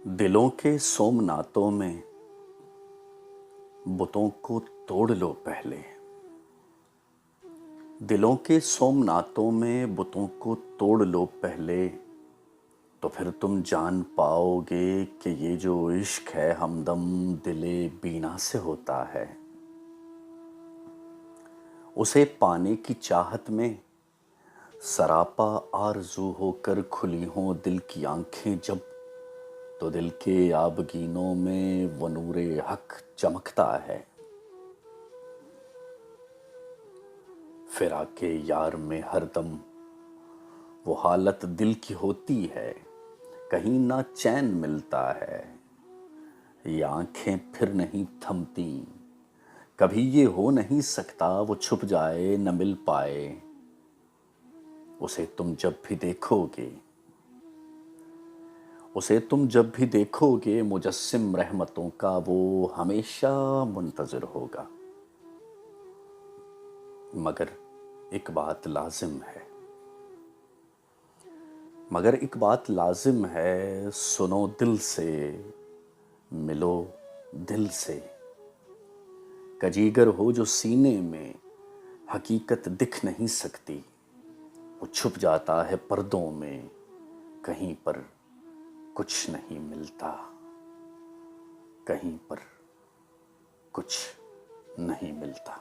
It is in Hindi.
दिलों के सोमनाथों में बुतों को तोड़ लो पहले। दिलों के सोमनाथों में बुतों को तोड़ लो पहले, तो फिर तुम जान पाओगे कि ये जो इश्क है हमदम दिले बीना से होता है। उसे पाने की चाहत में सरापा आरज़ू होकर खुली हों दिल की आंखें जब, तो दिल के आबगीनों में वो नूरे हक चमकता है। फिराके यार में हरदम वो हालत दिल की होती है, कहीं ना चैन मिलता है। ये आंखें फिर नहीं थमती, कभी ये हो नहीं सकता वो छुप जाए न मिल पाए। उसे तुम जब भी देखोगे उसे तुम जब भी देखोगे मुजस्सिम रहमतों का वो हमेशा मुंतज़िर होगा। मगर एक बात लाजिम है मगर एक बात लाजिम है, सुनो दिल से, मिलो दिल से। कजीगर हो जो सीने में हकीकत दिख नहीं सकती, वो छुप जाता है पर्दों में, कहीं पर कुछ नहीं मिलता, कहीं पर कुछ नहीं मिलता।